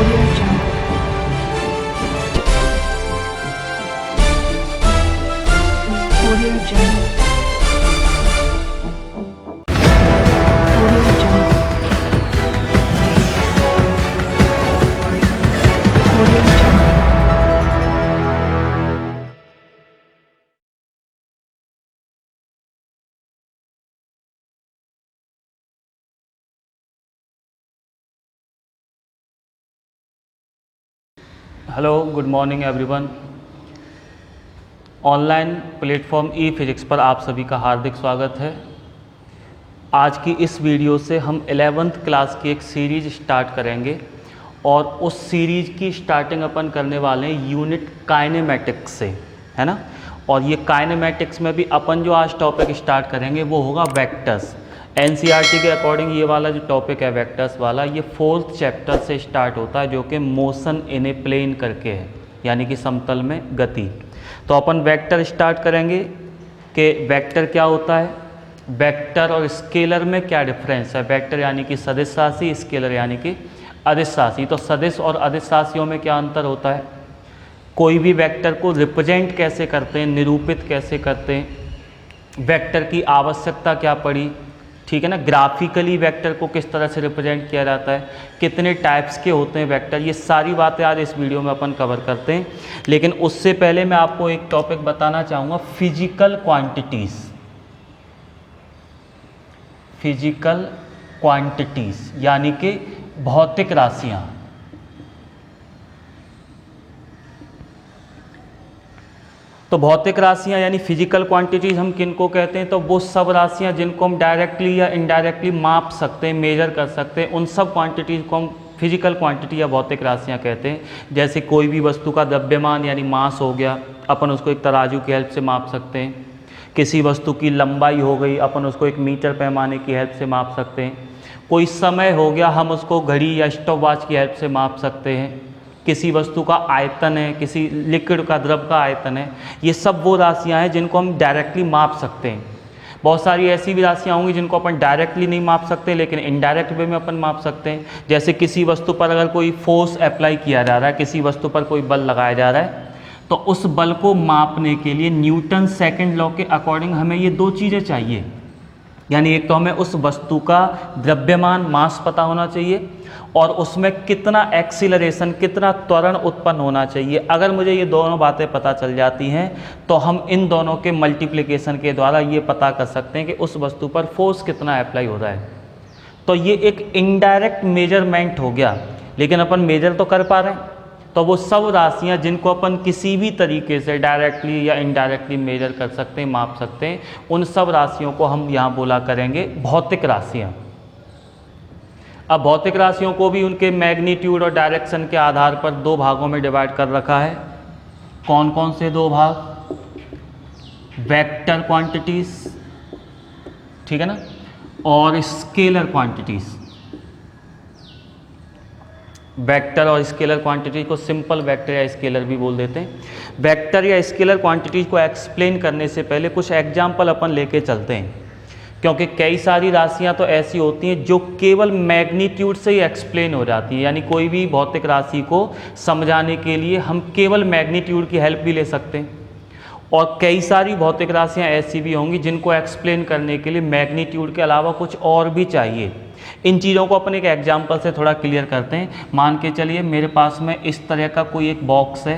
Audio Jungle. Audio Jungle. Audio Jungle. Audio Jungle. Hello, good morning everyone. Online platform E physics पर आप सभी का हार्दिक स्वागत है। आज की इस वीडियो से हम 11th क्लास की एक सीरीज स्टार्ट करेंगे और उस सीरीज की स्टार्टिंग अपन करने वाले हैं यूनिट काइनेमेटिक्स से, है ना। और ये काइनेमेटिक्स में भी अपन जो आज टॉपिक स्टार्ट करेंगे वो होगा वेक्टर्स। एनसीईआरटी के अकॉर्डिंग ये वाला जो टॉपिक है वेक्टर्स वाला, ये 4th चैप्टर से स्टार्ट होता है, जो कि मोशन इन ए प्लेन करके है, यानी कि समतल में गति। तो अपन वेक्टर स्टार्ट करेंगे कि वेक्टर क्या होता है, वेक्टर और स्केलर में क्या डिफरेंस है। वेक्टर यानी कि सदिश राशि, स्केलर यानी कि अदिश राशि। तो सदिश और अदिश राशियों में क्या अंतर होता है, कोई भी वेक्टर को रिप्रेजेंट कैसे करते हैं, निरूपित कैसे करते हैं, वेक्टर की आवश्यकता क्या पड़ी, ठीक है ना। ग्राफिकली वेक्टर को किस तरह से रिप्रेजेंट किया जाता है, कितने टाइप्स के होते हैं वेक्टर, ये सारी बातें आज इस वीडियो में अपन कवर करते हैं। लेकिन उससे पहले मैं आपको एक टॉपिक बताना चाहूँगा, फिजिकल क्वांटिटीज़। फिजिकल क्वांटिटीज़ यानी कि भौतिक राशियाँ। तो भौतिक राशियाँ यानी फिजिकल क्वांटिटीज़ हम किन को कहते हैं, तो वो सब राशियाँ जिनको हम डायरेक्टली या इनडायरेक्टली माप सकते हैं, मेजर कर सकते हैं, उन सब क्वांटिटीज़ को हम फिजिकल क्वांटिटी या भौतिक राशियाँ कहते हैं। जैसे कोई भी वस्तु का द्रव्यमान यानी मास हो गया, अपन उसको एक तराजू की हेल्प से माप सकते हैं। किसी वस्तु की लंबाई हो गई, अपन उसको एक मीटर पैमाने की हेल्प से माप सकते हैं। कोई समय हो गया, हम उसको घड़ी या स्टॉपवॉच की हेल्प से माप सकते हैं। किसी वस्तु का आयतन है, किसी लिक्विड का, द्रव का आयतन है, ये सब वो राशियां हैं जिनको हम डायरेक्टली माप सकते हैं। बहुत सारी ऐसी भी राशियां होंगी जिनको अपन डायरेक्टली नहीं माप सकते, लेकिन इनडायरेक्ट वे में अपन माप सकते हैं। जैसे किसी वस्तु पर अगर कोई फोर्स अप्लाई किया जा रहा है, किसी वस्तु पर कोई बल लगाया जा रहा है, तो उस बल को मापने के लिए न्यूटन सेकेंड लॉ के अकॉर्डिंग हमें ये दो चीज़ें चाहिए। यानी एक तो हमें उस वस्तु का द्रव्यमान, मास पता होना चाहिए, और उसमें कितना एक्सीलरेशन, कितना त्वरण उत्पन्न होना चाहिए। अगर मुझे ये दोनों बातें पता चल जाती हैं तो हम इन दोनों के मल्टीप्लिकेशन के द्वारा ये पता कर सकते हैं कि उस वस्तु पर फोर्स कितना अप्लाई हो रहा है। तो ये एक इनडायरेक्ट मेजरमेंट हो गया, लेकिन अपन मेजर तो कर पा रहे हैं। तो वो सब राशियाँ जिनको अपन किसी भी तरीके से डायरेक्टली या इनडायरेक्टली मेजर कर सकते हैं, माप सकते हैं, उन सब राशियों को हम यहाँ बोला करेंगे भौतिक राशियाँ। अब भौतिक राशियों को भी उनके मैग्नीट्यूड और डायरेक्शन के आधार पर दो भागों में डिवाइड कर रखा है। कौन कौन से दो भाग, वेक्टर क्वांटिटीज, ठीक है ना, और स्केलर क्वांटिटीज। वेक्टर और स्केलर क्वांटिटी को सिंपल वेक्टर या स्केलर भी बोल देते हैं। वेक्टर या स्केलर क्वांटिटीज को एक्सप्लेन करने से पहले कुछ एग्जाम्पल अपन लेके चलते हैं, क्योंकि कई सारी राशियां तो ऐसी होती हैं जो केवल मैग्नीट्यूड से ही एक्सप्लेन हो जाती है। यानी कोई भी भौतिक राशि को समझाने के लिए हम केवल मैग्नीट्यूड की हेल्प भी ले सकते हैं, और कई सारी भौतिक राशियां ऐसी भी होंगी जिनको एक्सप्लेन करने के लिए मैग्नीट्यूड के अलावा कुछ और भी चाहिए। इन चीज़ों को अपन एक एग्जाम्पल से थोड़ा क्लियर करते हैं। मान के चलिए मेरे पास में इस तरह का कोई एक बॉक्स है।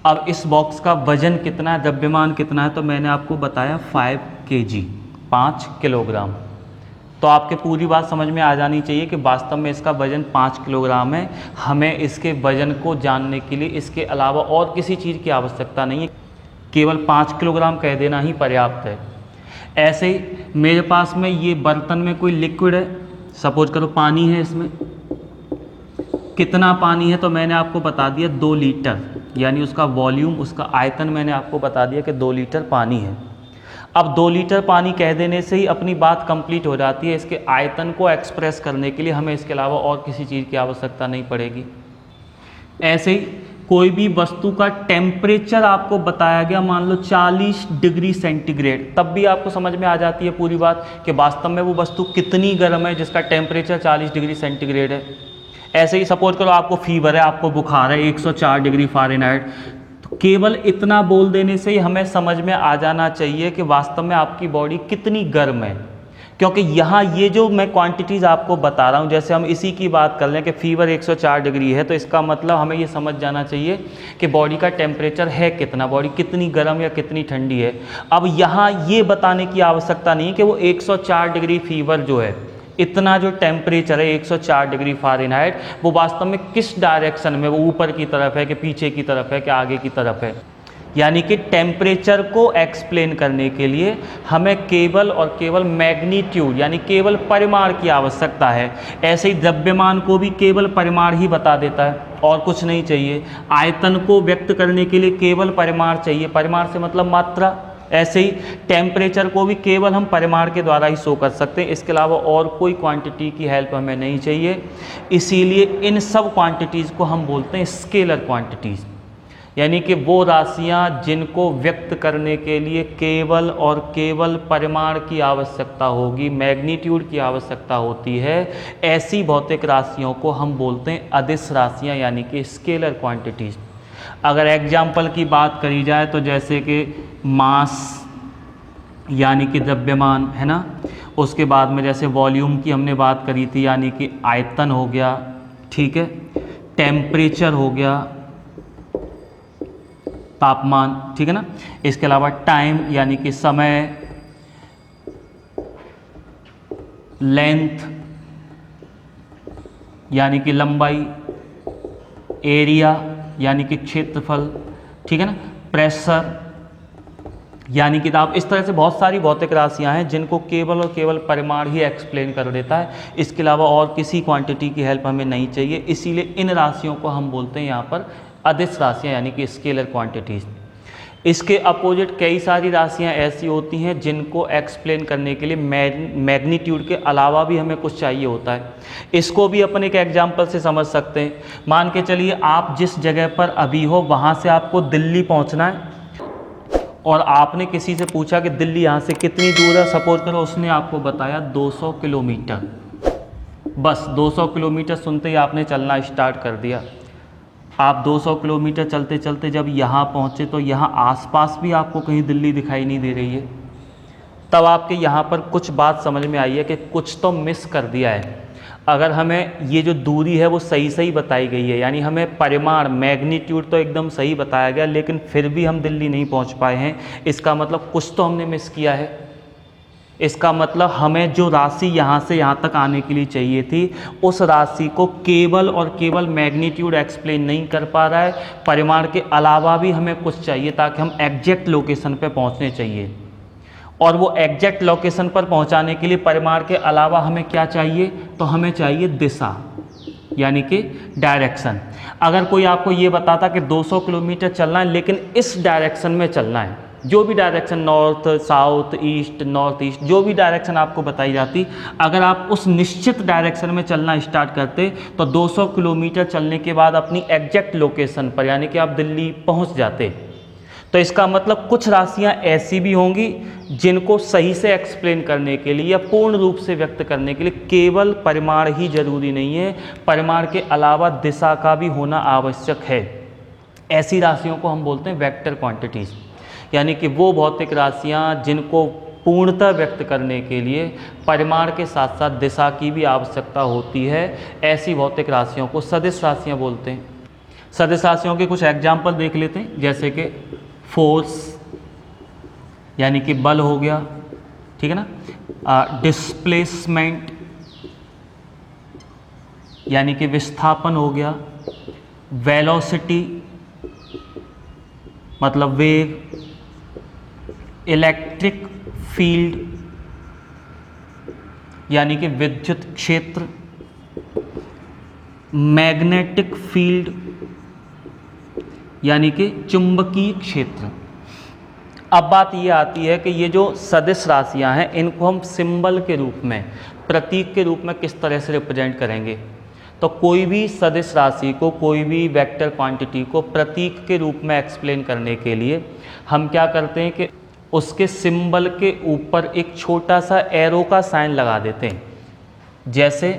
अब इस बॉक्स का वजन कितना है, द्रव्यमान कितना है, तो मैंने आपको बताया 5 kg, 5 किलोग्राम। तो आपके पूरी बात समझ में आ जानी चाहिए कि वास्तव में इसका वजन 5 किलोग्राम है। हमें इसके वजन को जानने के लिए इसके अलावा और किसी चीज़ की आवश्यकता नहीं है, केवल 5 किलोग्राम कह देना ही पर्याप्त है। ऐसे ही मेरे पास में ये बर्तन में कोई लिक्विड है, सपोज करो पानी है, इसमें कितना पानी है, तो मैंने आपको बता दिया 2 लीटर, यानी उसका वॉल्यूम, उसका आयतन मैंने आपको बता दिया कि 2 लीटर पानी है। अब 2 लीटर पानी कह देने से ही अपनी बात कंप्लीट हो जाती है। इसके आयतन को एक्सप्रेस करने के लिए हमें इसके अलावा और किसी चीज़ की आवश्यकता नहीं पड़ेगी। ऐसे ही कोई भी वस्तु का टेम्परेचर आपको बताया गया, मान लो 40 डिग्री सेंटीग्रेड, तब भी आपको समझ में आ जाती है पूरी बात कि वास्तव में वो वस्तु कितनी गर्म है जिसका टेम्परेचर 40 डिग्री सेंटीग्रेड है। ऐसे ही सपोज करो आपको फीवर है, आपको बुखार है 104 डिग्री फ़ारेनहाइट, तो केवल इतना बोल देने से ही हमें समझ में आ जाना चाहिए कि वास्तव में आपकी बॉडी कितनी गर्म है। क्योंकि यहाँ ये जो मैं क्वांटिटीज़ आपको बता रहा हूँ, जैसे हम इसी की बात कर लें कि फ़ीवर 104 डिग्री है, तो इसका मतलब हमें ये समझ जाना चाहिए कि बॉडी का टेम्परेचर है कितना, बॉडी कितनी गर्म या कितनी ठंडी है। अब यहाँ ये बताने की आवश्यकता नहीं कि वो 104 डिग्री फीवर जो है, इतना जो टेम्परेचर है 104 डिग्री फ़ारेनहाइट, वो वास्तव में किस डायरेक्शन में, वो ऊपर की तरफ है कि पीछे की तरफ है कि आगे की तरफ है। यानी कि टेम्परेचर को एक्सप्लेन करने के लिए हमें केवल और केवल मैग्नीट्यूड यानी केवल परिमाण की आवश्यकता है। ऐसे ही द्रव्यमान को भी केवल परिमाण ही बता देता है और कुछ नहीं चाहिए। आयतन को व्यक्त करने के लिए केवल परिमाण चाहिए, परिमाण से मतलब मात्रा। ऐसे ही टेम्परेचर को भी केवल हम परिमाण के द्वारा ही शो कर सकते हैं, इसके अलावा और कोई क्वांटिटी की हेल्प हमें नहीं चाहिए। इसीलिए इन सब क्वांटिटीज़ को हम बोलते हैं स्केलर क्वांटिटीज़, यानी कि वो राशियां जिनको व्यक्त करने के लिए केवल और केवल परिमाण की आवश्यकता होगी, मैग्नीट्यूड की आवश्यकता होती है। ऐसी भौतिक राशियों को हम बोलते हैं अदिश राशियां यानी कि स्केलर क्वांटिटीज़। अगर एग्जाम्पल की बात करी जाए तो जैसे कि मास यानी कि द्रव्यमान है ना, उसके बाद में जैसे वॉल्यूम की हमने बात करी थी यानी कि आयतन हो गया, ठीक है, टेम्परेचर हो गया, तापमान, ठीक है ना। इसके अलावा टाइम यानी कि समय, लेंथ यानी कि लंबाई, एरिया यानी कि क्षेत्रफल, ठीक है ना, प्रेशर यानी कि दाब। इस तरह से बहुत सारी भौतिक राशियां हैं जिनको केवल और केवल परिमाण ही एक्सप्लेन कर देता है, इसके अलावा और किसी क्वांटिटी की हेल्प हमें नहीं चाहिए। इसीलिए इन राशियों को हम बोलते हैं यहाँ पर अदिश राशियाँ यानी कि स्केलर क्वांटिटीज़। इसके अपोजिट कई सारी राशियाँ ऐसी होती हैं जिनको एक्सप्लेन करने के लिए मैग्नीट्यूड के अलावा भी हमें कुछ चाहिए होता है। इसको भी अपन एक एग्जांपल से समझ सकते हैं। मान के चलिए आप जिस जगह पर अभी हो वहाँ से आपको दिल्ली पहुँचना है और आपने किसी से पूछा कि दिल्ली यहाँ से कितनी दूर है, सपोज करो उसने आपको बताया 200 किलोमीटर। बस 200 किलोमीटर सुनते ही आपने चलना स्टार्ट कर दिया। आप 200 किलोमीटर चलते चलते जब यहाँ पहुँचे तो यहाँ आसपास भी आपको कहीं दिल्ली दिखाई नहीं दे रही है। तब आपके यहाँ पर कुछ बात समझ में आई है कि कुछ तो मिस कर दिया है। अगर हमें ये जो दूरी है वो सही सही बताई गई है, यानी हमें परिमाण मैग्नीट्यूड तो एकदम सही बताया गया, लेकिन फिर भी हम दिल्ली नहीं पहुँच पाए हैं, इसका मतलब कुछ तो हमने मिस किया है। इसका मतलब हमें जो राशि यहाँ से यहाँ तक आने के लिए चाहिए थी, उस राशि को केवल और केवल मैग्नीट्यूड एक्सप्लेन नहीं कर पा रहा है, परिमाण के अलावा भी हमें कुछ चाहिए ताकि हम एग्जैक्ट लोकेशन पे पहुँचने चाहिए। और वो एग्जैक्ट लोकेशन पर पहुँचाने के लिए परिमाण के अलावा हमें क्या चाहिए, तो हमें चाहिए दिशा यानी कि डायरेक्शन। अगर कोई आपको ये बताता कि 200 किलोमीटर चलना है लेकिन इस डायरेक्शन में चलना है, जो भी direction north south east north east जो भी डायरेक्शन आपको बताई जाती, अगर आप उस निश्चित डायरेक्शन में चलना स्टार्ट करते तो 200 किलोमीटर चलने के बाद अपनी एग्जैक्ट लोकेशन पर यानी कि आप दिल्ली पहुंच जाते। तो इसका मतलब कुछ राशियां ऐसी भी होंगी जिनको सही से एक्सप्लेन करने के लिए या पूर्ण रूप से व्यक्त करने के लिए केवल परिमाण ही जरूरी नहीं है, परिमाण के अलावा दिशा का भी होना आवश्यक है। ऐसी राशियों को हम बोलते हैं वेक्टर क्वांटिटीज़, यानी कि वो भौतिक राशियाँ जिनको पूर्णतः व्यक्त करने के लिए परिमाण के साथ साथ दिशा की भी आवश्यकता होती है, ऐसी भौतिक राशियों को सदिश राशियाँ बोलते हैं। सदिश राशियों के कुछ एग्जाम्पल देख लेते हैं, जैसे कि फोर्स यानी कि बल हो गया, ठीक है ना, डिस्प्लेसमेंट यानी कि विस्थापन हो गया, वेलोसिटी मतलब वेग, इलेक्ट्रिक फील्ड यानी कि विद्युत क्षेत्र, मैग्नेटिक फील्ड यानी कि चुंबकीय क्षेत्र। अब बात ये आती है कि ये जो सदिश राशियां हैं इनको हम सिंबल के रूप में, प्रतीक के रूप में किस तरह से रिप्रेजेंट करेंगे। तो कोई भी सदिश राशि को, कोई भी वेक्टर क्वांटिटी को प्रतीक के रूप में एक्सप्लेन करने के लिए हम क्या करते हैं कि उसके सिंबल के ऊपर एक छोटा सा एरो का साइन लगा देते हैं। जैसे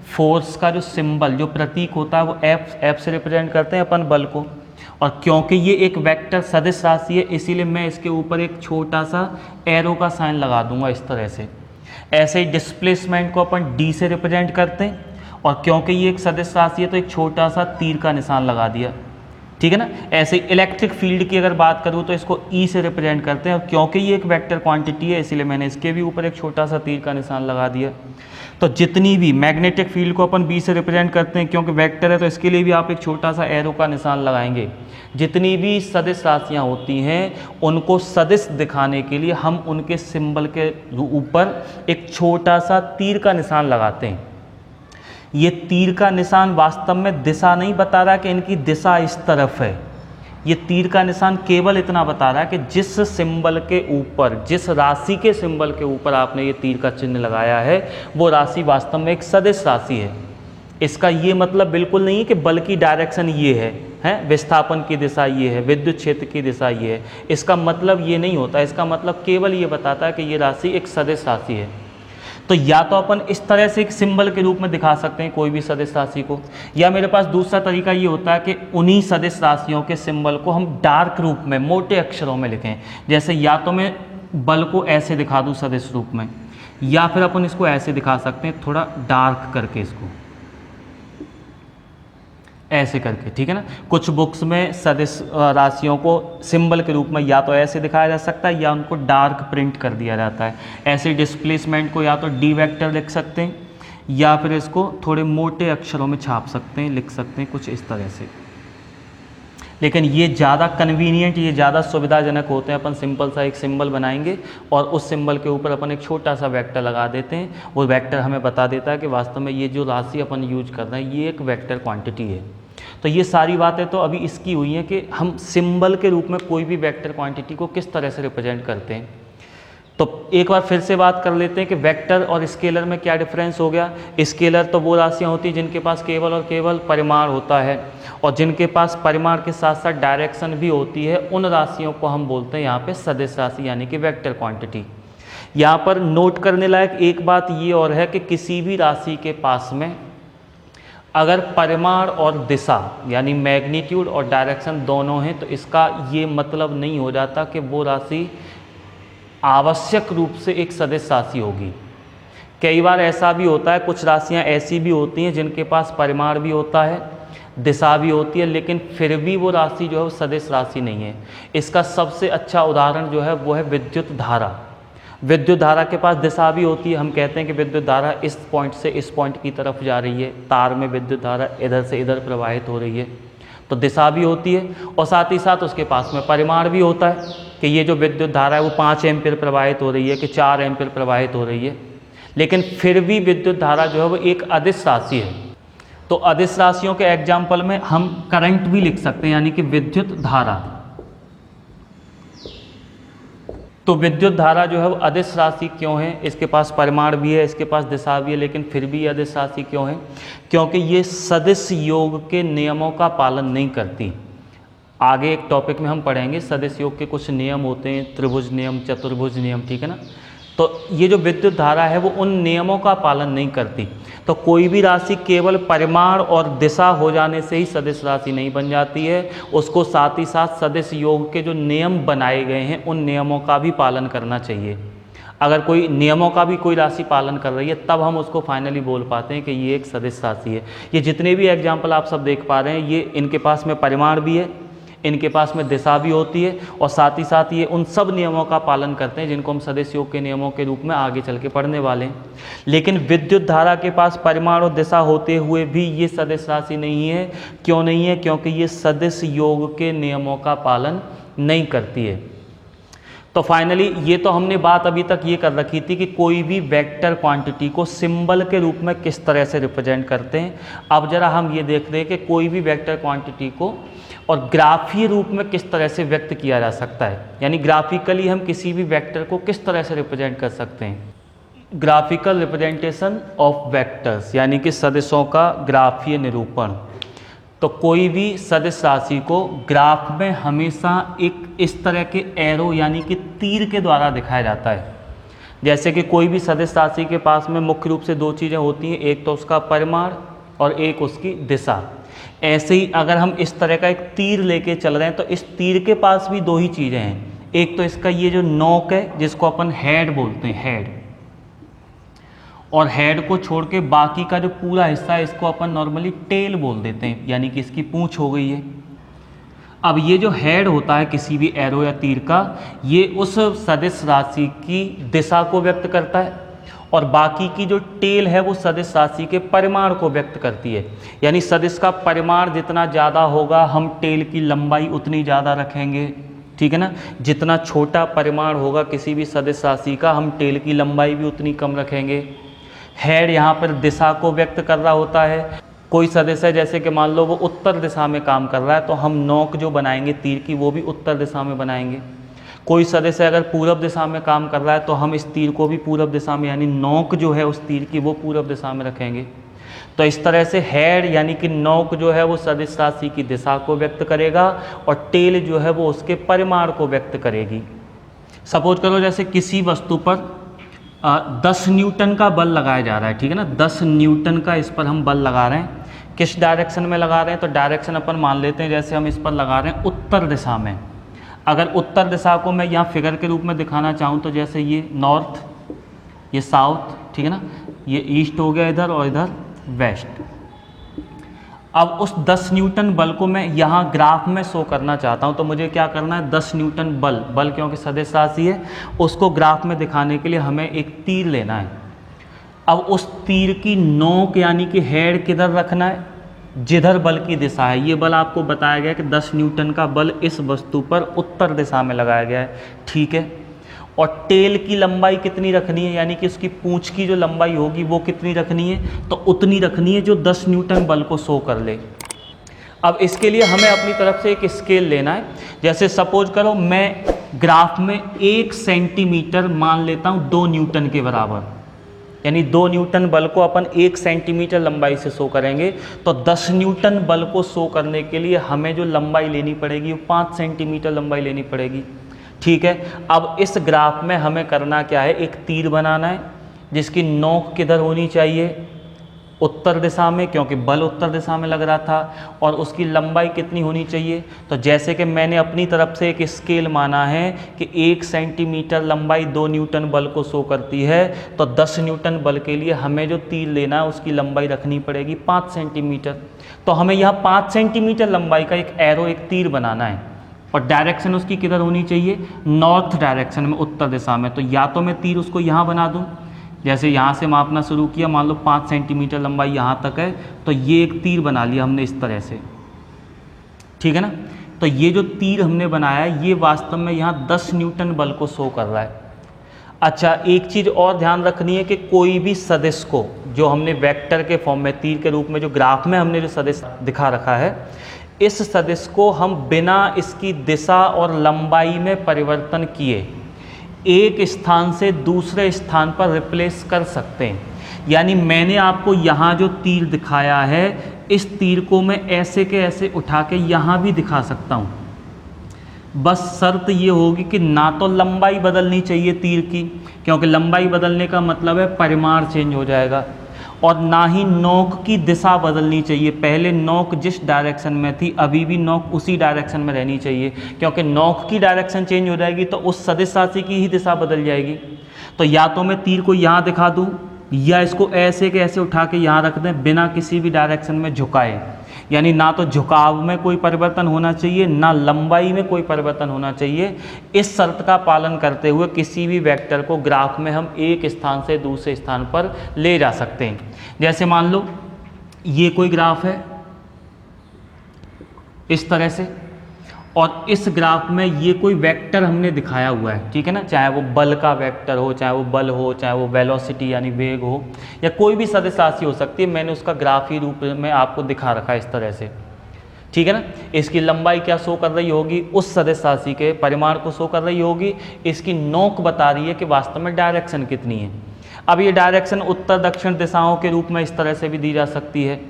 फोर्स का जो सिंबल, जो प्रतीक होता है वो एफ से रिप्रेजेंट करते हैं अपन बल को। और क्योंकि ये एक वेक्टर सदिश राशि है इसीलिए मैं इसके ऊपर एक छोटा सा एरो का साइन लगा दूंगा इस तरह से। ऐसे ही डिस्प्लेसमेंट को अपन डी से रिप्रेजेंट करते हैं, और क्योंकि ये एक सदिश राशि है तो एक छोटा सा तीर का निशान लगा दिया, ठीक है ना। ऐसे इलेक्ट्रिक फील्ड की अगर बात करूँ तो इसको ई से रिप्रेजेंट करते हैं, और क्योंकि ये एक वेक्टर क्वांटिटी है इसीलिए मैंने इसके भी ऊपर एक छोटा सा तीर का निशान लगा दिया। तो जितनी भी मैग्नेटिक फील्ड को अपन बी से रिप्रेजेंट करते हैं, क्योंकि वेक्टर है तो इसके लिए भी आप एक छोटा सा एरो का निशान लगाएंगे। जितनी भी सदिश राशियाँ होती हैं उनको सदिश दिखाने के लिए हम उनके सिंबल के ऊपर एक छोटा सा तीर का निशान लगाते हैं। ये तीर का निशान वास्तव में दिशा नहीं बता रहा कि इनकी दिशा इस तरफ है, ये तीर का निशान केवल इतना बता रहा है कि जिस सिंबल के ऊपर, जिस राशि के सिंबल के ऊपर आपने ये तीर का चिन्ह लगाया है वो राशि वास्तव में एक सदिश राशि है। इसका ये मतलब बिल्कुल नहीं है कि बल की डायरेक्शन ये है, विस्थापन की दिशा ये है, विद्युत क्षेत्र की दिशा ये है, इसका मतलब ये नहीं होता। इसका मतलब केवल ये बताता है कि ये राशि एक सदिश राशि है। तो या तो अपन इस तरह से एक सिंबल के रूप में दिखा सकते हैं कोई भी सदिश राशि को, या मेरे पास दूसरा तरीका ये होता है कि उन्हीं सदिश राशियों के सिंबल को हम डार्क रूप में, मोटे अक्षरों में लिखें। जैसे या तो मैं बल को ऐसे दिखा दूँ सदिश रूप में, या फिर अपन इसको ऐसे दिखा सकते हैं थोड़ा डार्क करके, इसको ऐसे करके, ठीक है ना। कुछ बुक्स में सदिश राशियों को सिंबल के रूप में या तो ऐसे दिखाया जा सकता है या उनको डार्क प्रिंट कर दिया जाता है। ऐसे डिस्प्लेसमेंट को या तो डी वेक्टर लिख सकते हैं या फिर इसको थोड़े मोटे अक्षरों में छाप सकते हैं, लिख सकते हैं कुछ इस तरह से। लेकिन ये ज़्यादा कन्वीनियंट, ये ज़्यादा सुविधाजनक होते हैं। अपन सिंपल सा एक सिंबल बनाएंगे और उस सिंबल के ऊपर अपन एक छोटा सा वेक्टर लगा देते हैं। वो वेक्टर हमें बता देता है कि वास्तव में ये जो राशि अपन यूज कर रहे हैं ये एक वेक्टर क्वांटिटी है। तो ये सारी बातें तो अभी इसकी हुई हैं कि हम सिंबल के रूप में कोई भी वेक्टर क्वांटिटी को किस तरह से रिप्रेजेंट करते हैं। तो एक बार फिर से बात कर लेते हैं कि वेक्टर और स्केलर में क्या डिफरेंस हो गया। स्केलर तो वो राशियाँ होती हैं जिनके पास केवल और केवल परिमाण होता है, और जिनके पास परिमाण के साथ साथ डायरेक्शन भी होती है, उन राशियों को हम बोलते हैं यहाँ पे सदिश राशि यानी कि वेक्टर क्वांटिटी। यहाँ पर नोट करने लायक एक बात ये और है कि किसी भी राशि के पास में अगर परिमाण और दिशा यानी मैग्नीट्यूड और डायरेक्शन दोनों हैं तो इसका ये मतलब नहीं हो जाता कि वो राशि आवश्यक रूप से एक सदिश राशि होगी। कई बार ऐसा भी होता है, कुछ राशियां ऐसी भी होती हैं जिनके पास परिमाण भी होता है, दिशा भी होती है, लेकिन फिर भी वो राशि जो है वो सदिश राशि नहीं है। इसका सबसे अच्छा उदाहरण जो है वो है विद्युत धारा। विद्युत धारा के पास दिशा भी होती है। हम कहते हैं कि विद्युत धारा इस पॉइंट से इस पॉइंट की तरफ जा रही है, तार में विद्युत धारा इधर से इधर प्रवाहित हो रही है, तो दिशा भी होती है। और साथ ही साथ उसके पास में परिमाण भी होता है कि ये जो विद्युत धारा है वो 5 एम्पीयर प्रवाहित हो रही है कि 4 एम्पीयर प्रवाहित हो रही है, लेकिन फिर भी विद्युत धारा जो है वो एक अदिश राशि है। तो अदिश राशियों के एग्जाम्पल में हम करंट भी लिख सकते हैं यानी कि विद्युत धारा। तो विद्युत धारा जो है वो अदिश राशि क्यों है? इसके पास परिमाण भी है, इसके पास दिशा भी है, लेकिन फिर भी अदिश राशि क्यों है? क्योंकि ये सदिश योग के नियमों का पालन नहीं करती। आगे एक टॉपिक में हम पढ़ेंगे सदिश योग के कुछ नियम होते हैं, त्रिभुज नियम, चतुर्भुज नियम, ठीक है ना। तो ये जो विद्युत धारा है वो उन नियमों का पालन नहीं करती। तो कोई भी राशि केवल परिमाण और दिशा हो जाने से ही सदिश राशि नहीं बन जाती है, उसको साथ ही साथ सदिश योग के जो नियम बनाए गए हैं उन नियमों का भी पालन करना चाहिए। अगर कोई नियमों का भी कोई राशि पालन कर रही है तब हम उसको फाइनली बोल पाते हैं कि ये एक सदिश राशि है। ये जितने भी एग्जाम्पल आप सब देख पा रहे हैं ये इनके पास में परिमाण भी है, इनके पास में दिशा भी होती है, और साथ ही साथ ये उन सब नियमों का पालन करते हैं जिनको हम सदिश योग के नियमों के रूप में आगे चल के पढ़ने वाले हैं। लेकिन विद्युत धारा के पास परिमाण और दिशा होते हुए भी ये सदिश राशि नहीं है। क्यों नहीं है? क्योंकि ये सदिश योग के नियमों का पालन नहीं करती है। तो फाइनली ये तो हमने बात अभी तक ये कर रखी थी कि कोई भी वेक्टर क्वांटिटी को सिंबल के रूप में किस तरह से रिप्रेजेंट करते हैं। अब जरा हम ये देख रहे हैं कि कोई भी वेक्टर क्वांटिटी को और ग्राफीय रूप में किस तरह से व्यक्त किया जा सकता है, यानी ग्राफिकली हम किसी भी वेक्टर को किस तरह से रिप्रेजेंट कर सकते हैं। ग्राफिकल रिप्रेजेंटेशन ऑफ वेक्टर्स यानी कि सदिशों का ग्राफीय निरूपण। तो कोई भी सदिश राशि को ग्राफ में हमेशा एक इस तरह के एरो यानी कि तीर के द्वारा दिखाया जाता है। जैसे कि कोई भी सदिश राशि के पास में मुख्य रूप से दो चीज़ें होती हैं, एक तो उसका परिमाण और एक उसकी दिशा। ऐसे ही अगर हम इस तरह का एक तीर लेके चल रहे हैं तो इस तीर के पास भी दो ही चीज़ें हैं, एक तो इसका ये जो नोक है जिसको अपन हेड बोलते हैं, हेड, और हेड को छोड़ के बाकी का जो पूरा हिस्सा है इसको अपन नॉर्मली टेल बोल देते हैं, यानी कि इसकी पूंछ हो गई है। अब ये जो हेड होता है किसी भी एरो या तीर का, ये उस सदिश राशि की दिशा को व्यक्त करता है और बाकी की जो टेल है वो सदिश राशि के परिमाण को व्यक्त करती है। यानी सदिश का परिमाण जितना ज़्यादा होगा हम टेल की लंबाई उतनी ज़्यादा रखेंगे, ठीक है ना। जितना छोटा परिमाण होगा किसी भी सदिश राशि का हम टेल की लंबाई भी उतनी कम रखेंगे। हेड यहाँ पर दिशा को व्यक्त कर रहा होता है। कोई सदिश है जैसे कि मान लो वो उत्तर दिशा में काम कर रहा है तो हम नोक जो बनाएंगे तीर की वो भी उत्तर दिशा में बनाएंगे। कोई सदिश है अगर पूरब दिशा में काम कर रहा है तो हम इस तीर को भी पूरब दिशा में, यानी नोक जो है उस तीर की वो पूरब दिशा में रखेंगे। तो इस तरह से हेड यानी कि नोक जो है वो सदिश राशि की दिशा को व्यक्त करेगा और टेल जो है वो उसके परिमाण को व्यक्त करेगी। सपोज करो जैसे किसी वस्तु पर 10 न्यूटन का बल लगाया जा रहा है, ठीक है ना। 10 न्यूटन का इस पर हम बल लगा रहे हैं। किस डायरेक्शन में लगा रहे हैं, तो डायरेक्शन अपन मान लेते हैं जैसे हम इस पर लगा रहे हैं उत्तर दिशा में। अगर उत्तर दिशा को मैं यहाँ फिगर के रूप में दिखाना चाहूँ तो जैसे ये नॉर्थ, ये साउथ, ठीक है ना, ये ईस्ट हो गया इधर और इधर वेस्ट। अब उस 10 न्यूटन बल को मैं यहाँ ग्राफ में शो करना चाहता हूँ तो मुझे क्या करना है, 10 न्यूटन बल क्योंकि सदिश राशि है उसको ग्राफ में दिखाने के लिए हमें एक तीर लेना है। अब उस तीर की नोक यानी कि हेड किधर रखना है, जिधर बल की दिशा है। ये बल आपको बताया गया कि 10 न्यूटन का बल इस वस्तु पर उत्तर दिशा में लगाया गया है, ठीक है। और टेल की लंबाई कितनी रखनी है, यानी कि उसकी पूंछ की जो लंबाई होगी वो कितनी रखनी है, तो उतनी रखनी है जो 10 न्यूटन बल को शो कर ले। अब इसके लिए हमें अपनी तरफ से एक स्केल लेना है। जैसे सपोज करो मैं ग्राफ में 1 सेंटीमीटर मान लेता हूँ 2 न्यूटन के बराबर, यानी 2 न्यूटन बल को अपन 1 सेंटीमीटर लंबाई से शो करेंगे। तो 10 न्यूटन बल को शो करने के लिए हमें जो लंबाई लेनी पड़ेगी वो 5 सेंटीमीटर लंबाई लेनी पड़ेगी, ठीक है। अब इस ग्राफ में हमें करना क्या है, एक तीर बनाना है जिसकी नोक किधर होनी चाहिए, उत्तर दिशा में, क्योंकि बल उत्तर दिशा में लग रहा था। और उसकी लंबाई कितनी होनी चाहिए, तो जैसे कि मैंने अपनी तरफ से एक स्केल माना है कि 1 सेंटीमीटर लंबाई 2 न्यूटन बल को शो करती है, तो 10 न्यूटन बल के लिए हमें जो तीर लेना है उसकी लंबाई रखनी पड़ेगी 5 सेंटीमीटर। तो हमें यहाँ 5 सेंटीमीटर लंबाई का एक एरो, एक तीर बनाना है और डायरेक्शन उसकी किधर होनी चाहिए, नॉर्थ डायरेक्शन में, उत्तर दिशा में। तो या तो मैं तीर उसको यहाँ बना दूँ, जैसे यहाँ से मापना शुरू किया, मान लो 5 सेंटीमीटर लंबाई यहाँ तक है, तो ये एक तीर बना लिया हमने इस तरह से, ठीक है ना। तो ये जो तीर हमने बनाया है ये वास्तव में यहाँ 10 न्यूटन बल को शो कर रहा है। अच्छा, एक चीज़ और ध्यान रखनी है कि कोई भी सदिश को जो हमने वेक्टर के फॉर्म में, तीर के रूप में जो ग्राफ में हमने जो सदिश दिखा रखा है, इस सदिश को हम बिना इसकी दिशा और लंबाई में परिवर्तन किए एक स्थान से दूसरे स्थान पर रिप्लेस कर सकते हैं। यानी मैंने आपको यहाँ जो तीर दिखाया है, इस तीर को मैं ऐसे के ऐसे उठा के यहाँ भी दिखा सकता हूँ। बस शर्त ये होगी कि ना तो लंबाई बदलनी चाहिए तीर की, क्योंकि लंबाई बदलने का मतलब है परिमाण चेंज हो जाएगा, और ना ही नोक की दिशा बदलनी चाहिए। पहले नोक जिस डायरेक्शन में थी अभी भी नोक उसी डायरेक्शन में रहनी चाहिए, क्योंकि नोक की डायरेक्शन चेंज हो जाएगी तो उस सदिश राशि की ही दिशा बदल जाएगी। तो या तो मैं तीर को यहाँ दिखा दूँ या इसको ऐसे के ऐसे उठा के यहाँ रख दें बिना किसी भी डायरेक्शन में झुकाए। यानी ना तो झुकाव में कोई परिवर्तन होना चाहिए, ना लंबाई में कोई परिवर्तन होना चाहिए। इस शर्त का पालन करते हुए किसी भी वेक्टर को ग्राफ में हम एक स्थान से दूसरे स्थान पर ले जा सकते हैं। जैसे मान लो ये कोई ग्राफ है इस तरह से, और इस ग्राफ में ये कोई वेक्टर हमने दिखाया हुआ है, ठीक है ना। चाहे वो बल का वेक्टर हो, चाहे वो बल हो, चाहे वो वेलोसिटी यानी वेग हो, या कोई भी सदिश राशि हो सकती है। मैंने उसका ग्राफी रूप में आपको दिखा रखा है इस तरह से, ठीक है ना। इसकी लंबाई क्या शो कर रही होगी, उस सदिश राशि के परिमाण को शो कर रही होगी। इसकी नोक बता रही है कि वास्तव में डायरेक्शन कितनी है। अब ये डायरेक्शन उत्तर दक्षिण दिशाओं के रूप में इस तरह से भी दी जा सकती है,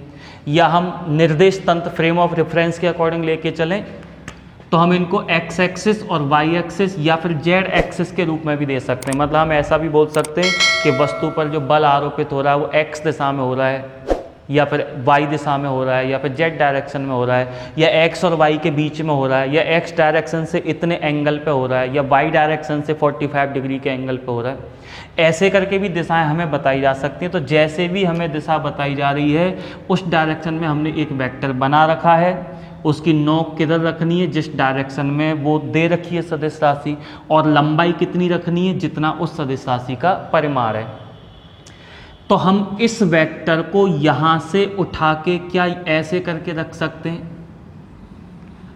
या हम निर्देश तंत्र फ्रेम ऑफ रेफरेंस के अकॉर्डिंग लेके चलें तो हम इनको एक्स एक्सिस और वाई एक्सिस या फिर जेड एक्सिस के रूप में भी दे सकते हैं। मतलब हम ऐसा भी बोल सकते हैं कि वस्तु पर जो बल आरोपित हो रहा है वो एक्स दिशा में हो रहा है, या फिर वाई दिशा में हो रहा है, या फिर जेड डायरेक्शन में हो रहा है, या एक्स और वाई के बीच में हो रहा है, या एक्स डायरेक्शन से इतने एंगल पे हो रहा है, या वाई डायरेक्शन से 45 डिग्री के एंगल पे हो रहा है। ऐसे करके भी दिशाएं हमें बताई जा सकती हैं। तो जैसे भी हमें दिशा बताई जा रही है उस डायरेक्शन में हमने एक वेक्टर बना रखा है, उसकी नोक किधर रखनी है, जिस डायरेक्शन में वो दे रखी है सदिश राशि, और लंबाई कितनी रखनी है, जितना उस सदिश राशि का परिमाण है। तो हम इस वेक्टर को यहाँ से उठा के क्या ऐसे करके रख सकते हैं?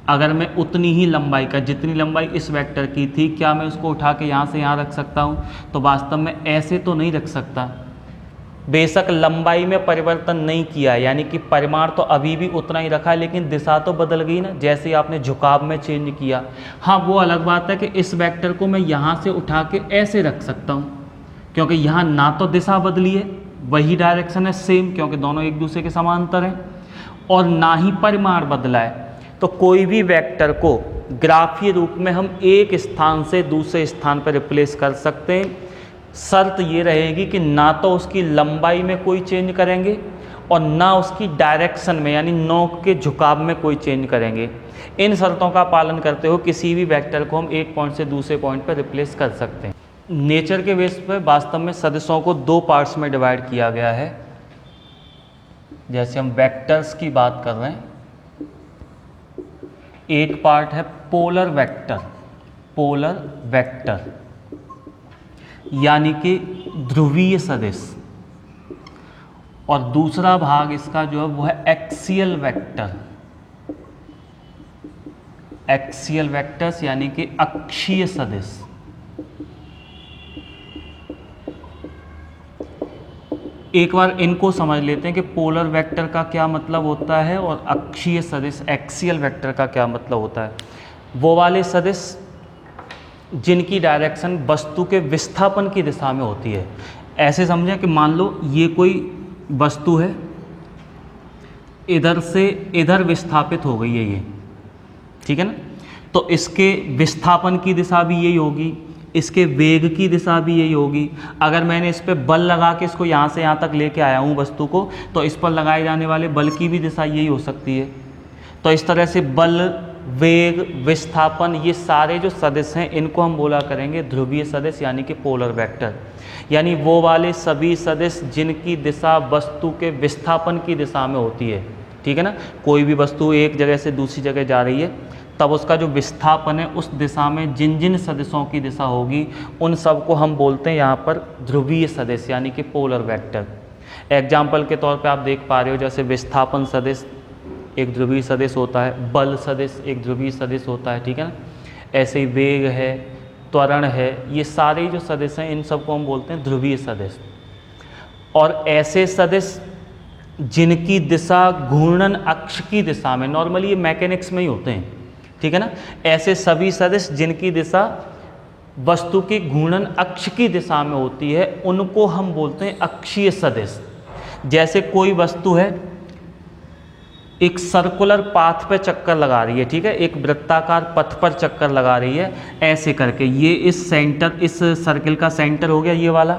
अगर मैं उतनी ही लंबाई का, जितनी लंबाई इस वेक्टर की थी, क्या मैं उसको उठा के यहाँ से यहाँ रख सकता हूँ? तो वास्तव में ऐसे तो नहीं रख सकता। बेशक लंबाई में परिवर्तन नहीं किया, यानी कि परिमाण तो अभी भी उतना ही रखा है, लेकिन दिशा तो बदल गई ना, जैसे आपने झुकाव में चेंज किया। हाँ, वो अलग बात है कि इस वेक्टर को मैं यहाँ से उठा के ऐसे रख सकता हूँ, क्योंकि यहाँ ना तो दिशा बदली है, वही डायरेक्शन है सेम, क्योंकि दोनों एक दूसरे के समांतर हैं, और ना ही परिमाण बदला है। तो कोई भी वेक्टर को ग्राफीय रूप में हम एक स्थान से दूसरे स्थान पर रिप्लेस कर सकते हैं। शर्त ये रहेगी कि ना तो उसकी लंबाई में कोई चेंज करेंगे और ना उसकी डायरेक्शन में, यानी नोक के झुकाव में कोई चेंज करेंगे। इन शर्तों का पालन करते हुए किसी भी वेक्टर को हम एक पॉइंट से दूसरे पॉइंट पर रिप्लेस कर सकते हैं। नेचर के बेस पर वास्तव में सदिशों को दो पार्ट्स में डिवाइड किया गया है। जैसे हम वेक्टर्स की बात कर रहे हैं, एक पार्ट है पोलर वेक्टर, पोलर वेक्टर यानी कि ध्रुवीय सदिश, और दूसरा भाग इसका जो है वो है एक्सियल वेक्टर, एक्सियल वेक्टर्स यानी कि अक्षीय सदिश। एक बार इनको समझ लेते हैं कि पोलर वेक्टर का क्या मतलब होता है और अक्षीय सदिश एक्सियल वेक्टर का क्या मतलब होता है। वो वाले सदिश जिनकी डायरेक्शन वस्तु के विस्थापन की दिशा में होती है। ऐसे समझें कि मान लो ये कोई वस्तु है, इधर से इधर विस्थापित हो गई है ये, ठीक है ना, तो इसके विस्थापन की दिशा भी यही होगी, इसके वेग की दिशा भी यही होगी। अगर मैंने इस पर बल लगा के इसको यहाँ से यहाँ तक लेके आया हूँ वस्तु को, तो इस पर लगाए जाने वाले बल की भी दिशा यही हो सकती है। तो इस तरह से बल, वेग, विस्थापन, ये सारे जो सदिश हैं इनको हम बोला करेंगे ध्रुवीय सदिश यानी कि पोलर वेक्टर। यानी वो वाले सभी सदिश जिनकी दिशा वस्तु के विस्थापन की दिशा में होती है, ठीक है ना। कोई भी वस्तु एक जगह से दूसरी जगह जा रही है, तब उसका जो विस्थापन है उस दिशा में जिन जिन सदिशों की दिशा होगी उन सब को हम बोलते हैं यहाँ पर ध्रुवीय सदिश यानी कि पोलर वेक्टर। एग्जाम्पल के तौर पे आप देख पा रहे हो, जैसे विस्थापन सदिश एक ध्रुवीय सदिश होता है, बल सदिश एक ध्रुवीय सदिश होता है, ठीक है ना। ऐसे ही वेग है, त्वरण है, ये सारे जो सदिश हैं इन सबको हम बोलते हैं ध्रुवीय सदिश। और ऐसे सदिश जिनकी दिशा घूर्णन अक्ष की दिशा में, नॉर्मली ये मैकेनिक्स में ही होते हैं, ठीक है ना। ऐसे सभी सदिश जिनकी दिशा वस्तु के घूर्णन अक्ष की दिशा में होती है उनको हम बोलते हैं अक्षीय सदिश। जैसे कोई वस्तु है एक सर्कुलर पाथ पे चक्कर लगा रही है, ठीक है, एक वृत्ताकार पथ पर चक्कर लगा रही है ऐसे करके, ये इस सेंटर, इस सर्किल का सेंटर हो गया ये वाला।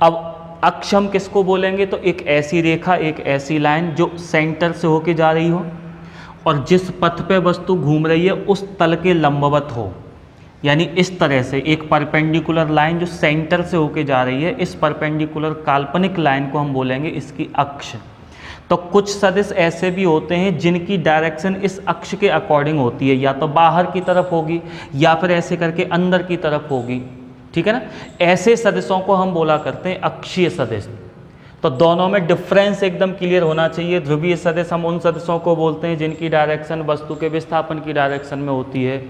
अब अक्ष हम किसको बोलेंगे? तो एक ऐसी रेखा, एक ऐसी लाइन जो सेंटर से होके जा रही हो और जिस पथ पे वस्तु घूम रही है उस तल के लंबवत हो, यानी इस तरह से एक परपेंडिकुलर लाइन जो सेंटर से होके जा रही है, इस परपेंडिकुलर काल्पनिक लाइन को हम बोलेंगे इसकी अक्ष। तो कुछ सदिश ऐसे भी होते हैं जिनकी डायरेक्शन इस अक्ष के अकॉर्डिंग होती है, या तो बाहर की तरफ होगी या फिर ऐसे करके अंदर की तरफ होगी, ठीक है ना। ऐसे सदिशों को हम बोला करते हैं अक्षीय सदिश। तो दोनों में डिफरेंस एकदम क्लियर होना चाहिए। ध्रुवीय सदिश हम उन सदिशों को बोलते हैं जिनकी डायरेक्शन वस्तु के विस्थापन की डायरेक्शन में होती है,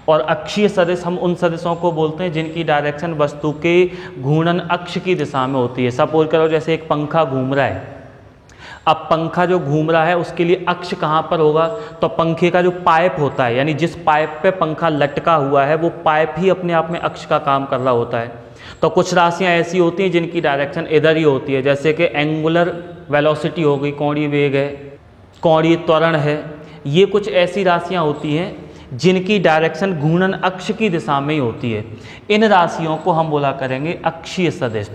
और अक्षीय सदिश हम उन सदिशों को बोलते हैं जिनकी डायरेक्शन वस्तु के घूर्णन अक्ष की दिशा में होती है। सपोज करो जैसे एक पंखा घूम रहा है, अब पंखा जो घूम रहा है उसके लिए अक्ष कहाँ पर होगा? तो पंखे का जो पाइप होता है, यानी जिस पाइप पे पंखा लटका हुआ है वो पाइप ही अपने आप में अक्ष का काम कर रहा होता है। तो कुछ राशियाँ ऐसी होती हैं जिनकी डायरेक्शन इधर ही होती है, जैसे कि एंगुलर वेलोसिटी हो गई, कोणीय वेग है, कोणीय त्वरण है। ये कुछ ऐसी राशियाँ होती हैं जिनकी डायरेक्शन घूर्णन अक्ष की दिशा में ही होती है, इन राशियों को हम बोला करेंगे अक्षीय सदिश।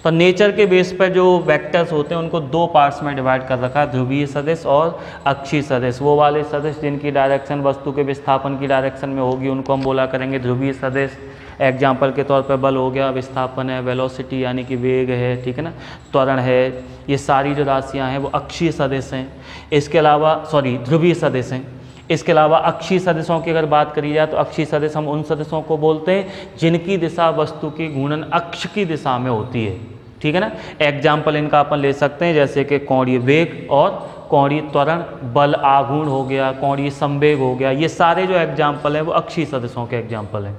तो नेचर के बेस पर जो वेक्टर्स होते हैं उनको दो पार्ट्स में डिवाइड कर रखा है, ध्रुवीय सदिश और अक्षीय सदिश। वो वाले सदिश जिनकी डायरेक्शन वस्तु के विस्थापन की डायरेक्शन में होगी उनको हम बोला करेंगे ध्रुवीय सदिश। एग्जाम्पल के तौर पर बल हो गया, विस्थापन है, वेलोसिटी यानी कि वेग है, ठीक है ना, त्वरण है, ये सारी जो राशियाँ हैं वो अक्षीय सदिश हैं। इसके अलावा ध्रुवीय सदिश हैं। इसके अलावा अक्षीय सदिशों की अगर बात करी जाए तो अक्षीय सदिश हम उन सदिशों को बोलते हैं जिनकी दिशा वस्तु की घूर्णन अक्ष की दिशा में होती है, ठीक है ना। एग्जाम्पल इनका अपन ले सकते हैं जैसे कि कोणीय वेग और कोणीय त्वरण, बल आघूर्ण हो गया, कोणीय संवेग हो गया, ये सारे जो एग्जाम्पल हैं वो अक्षीय सदिशों के एग्जाम्पल हैं।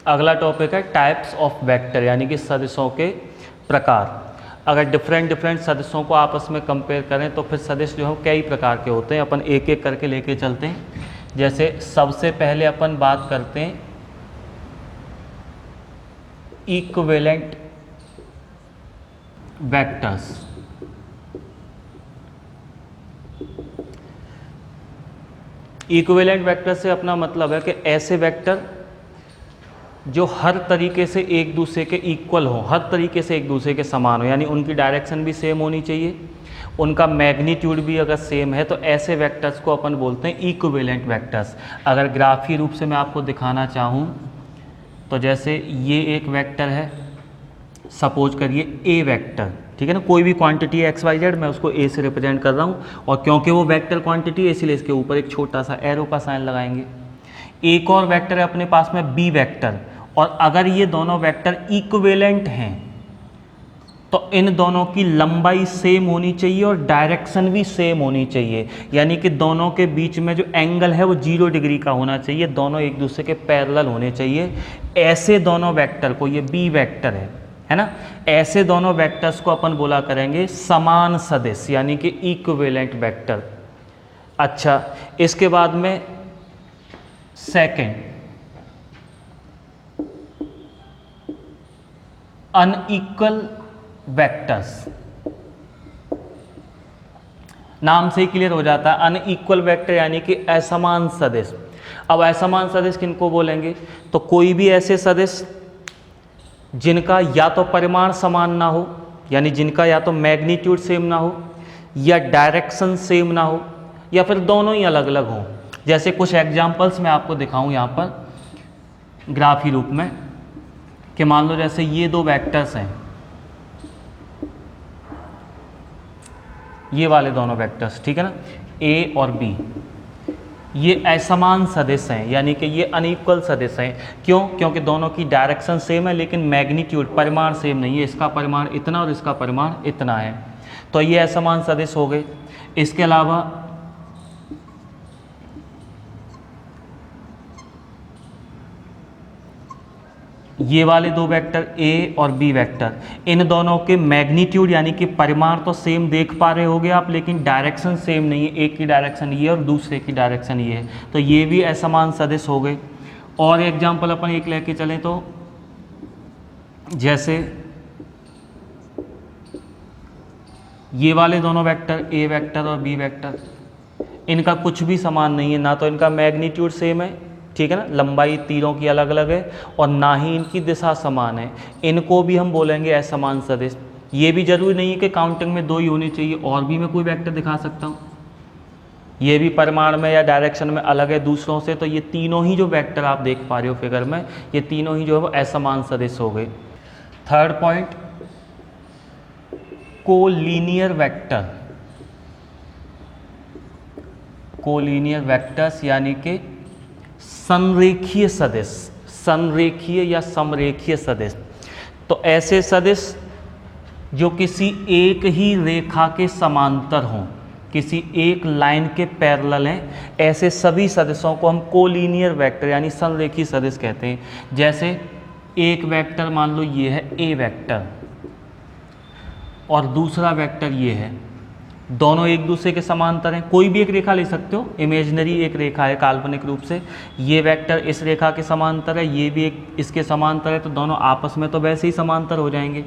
अगला टॉपिक है टाइप्स ऑफ वेक्टर यानी कि सदिशों के प्रकार। अगर डिफरेंट सदिशों को आपस में कंपेयर करें तो फिर सदिश जो है कई प्रकार के होते हैं। अपन एक एक करके लेके चलते हैं। जैसे सबसे पहले अपन बात करते हैं इक्विवेलेंट वेक्टर्स। इक्विवेलेंट वेक्टर से अपना मतलब है कि ऐसे वेक्टर जो हर तरीके से एक दूसरे के इक्वल हो, हर तरीके से एक दूसरे के समान हो, यानी उनकी डायरेक्शन भी सेम होनी चाहिए, उनका मैग्नीट्यूड भी अगर सेम है तो ऐसे वेक्टर्स को अपन बोलते हैं इक्विवेलेंट वेक्टर्स। अगर ग्राफी रूप से मैं आपको दिखाना चाहूँ तो जैसे ये एक वेक्टर है, सपोज करिए ए वेक्टर, ठीक है ना, कोई भी क्वांटिटी है एक्स वाई जेड, मैं उसको ए से रिप्रेजेंट कर रहा हूँ और क्योंकि वो वेक्टर क्वांटिटी है इसलिए इसके ऊपर एक छोटा सा एरो का साइन लगाएंगे। एक और वेक्टर है अपने पास में बी वेक्टर, और अगर ये दोनों वेक्टर इक्विवेलेंट हैं तो इन दोनों की लंबाई सेम होनी चाहिए और डायरेक्शन भी सेम होनी चाहिए, यानी कि दोनों के बीच में जो एंगल है वो 0 डिग्री का होना चाहिए, दोनों एक दूसरे के पैरेलल होने चाहिए। ऐसे दोनों वेक्टर को, ये बी वेक्टर है ना, ऐसे दोनों वेक्टर्स को अपन बोला करेंगे समान सदिश यानी कि इक्विवेलेंट वेक्टर। अच्छा, इसके बाद में सेकंड अनइक्वल वेक्टर्स। नाम से ही क्लियर हो जाता है, अनइक्वल वेक्टर यानी कि असमान सदिश। अब असमान सदिश किनको बोलेंगे, तो कोई भी ऐसे सदिश जिनका या तो परिमाण समान ना हो, यानी जिनका या तो मैग्नीट्यूड सेम ना हो, या डायरेक्शन सेम ना हो, या फिर दोनों ही अलग अलग हों। जैसे कुछ एग्जाम्पल्स मैं आपको दिखाऊं यहाँ पर ग्राफी रूप में, कि मान लो जैसे ये दो वेक्टर्स हैं, ये वाले दोनों वेक्टर्स, ठीक है ना, ए और बी, ये असमान सदिश हैं यानी कि ये अनइक्वल सदिश हैं। क्यों? क्योंकि दोनों की डायरेक्शन सेम है लेकिन मैग्नीट्यूड, परिमाण सेम नहीं है, इसका परिमाण इतना और इसका परिमाण इतना है, तो ये असमान सदिश हो गए। इसके अलावा ये वाले दो वेक्टर ए और बी वेक्टर, इन दोनों के मैग्नीट्यूड यानी कि परिमाण तो सेम देख पा रहे होगे आप, लेकिन डायरेक्शन सेम नहीं है, एक की डायरेक्शन ये और दूसरे की डायरेक्शन ये है, तो ये भी असमान सदिश हो गए। और एग्जांपल अपन एक लेके चलें तो जैसे ये वाले दोनों वेक्टर ए वेक्टर और बी वेक्टर, इनका कुछ भी समान नहीं है, ना तो इनका मैग्नीट्यूड सेम है, ठीक है ना, लंबाई तीरों की अलग अलग है, और ना ही इनकी दिशा समान है, इनको भी हम बोलेंगे असमान सदिश। ये भी जरूरी नहीं है कि काउंटिंग में दो ही होनी चाहिए, और भी मैं कोई वेक्टर दिखा सकता हूँ, ये भी परिमाण में या डायरेक्शन में अलग है दूसरों से, तो ये तीनों ही जो वेक्टर आप देख पा रहे हो फिगर में, ये तीनों ही जो है वो असमान सदिश हो गए। Third point, collinear vector. Collinear vectors यानी कि संरेखीय सदिश, संरेखीय या समरेखीय सदिश। तो ऐसे सदिश जो किसी एक ही रेखा के समांतर हों, किसी एक लाइन के पैरेलल हैं, ऐसे सभी सदिशों को हम कोलीनियर वेक्टर यानी संरेखीय सदिश कहते हैं। जैसे एक वेक्टर मान लो ये है ए वेक्टर और दूसरा वेक्टर ये है, दोनों एक दूसरे के समांतर हैं, कोई भी एक रेखा ले सकते हो, इमेजिनरी एक रेखा है काल्पनिक रूप से, ये वेक्टर इस रेखा के समांतर है, ये भी एक इसके समांतर है, तो दोनों आपस में तो वैसे ही समांतर हो जाएंगे।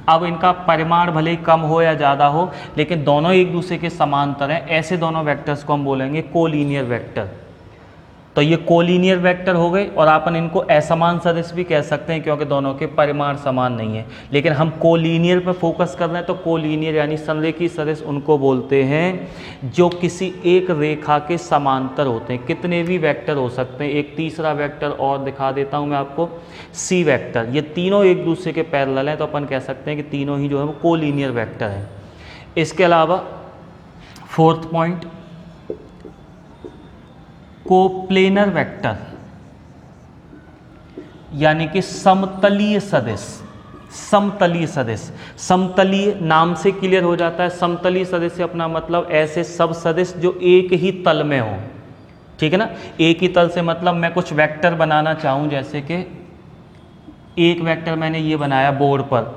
अब इनका परिमाण भले ही कम हो या ज़्यादा हो, लेकिन दोनों एक दूसरे के समांतर हैं, ऐसे दोनों वेक्टर्स को हम बोलेंगे कोलीनियर वेक्टर। तो ये कोलिनियर वेक्टर हो गए, और अपन इनको असमान सदिश भी कह सकते हैं क्योंकि दोनों के परिमाण समान नहीं है। लेकिन हम कोलिनियर पर फोकस कर रहे हैं, तो कोलिनियर यानी संरेखी सदिश उनको बोलते हैं जो किसी एक रेखा के समांतर होते हैं। कितने भी वेक्टर हो सकते हैं। एक तीसरा वेक्टर और दिखा देता हूँ मैं आपको, सी वेक्टर। ये तीनों एक दूसरे के पैरेलल हैं, तो अपन कह सकते हैं कि तीनों ही जो है वो कोलिनियर वेक्टर हैं। इसके अलावा फोर्थ पॉइंट, कोप्लेनर वेक्टर यानी कि समतलीय सदिश। समतलीय सदिश, समतलीय नाम से क्लियर हो जाता है। समतलीय सदिश से अपना मतलब ऐसे सब सदिश जो एक ही तल में हो, ठीक है ना। एक ही तल से मतलब मैं कुछ वेक्टर बनाना चाहूं, जैसे कि एक वेक्टर मैंने ये बनाया बोर्ड पर,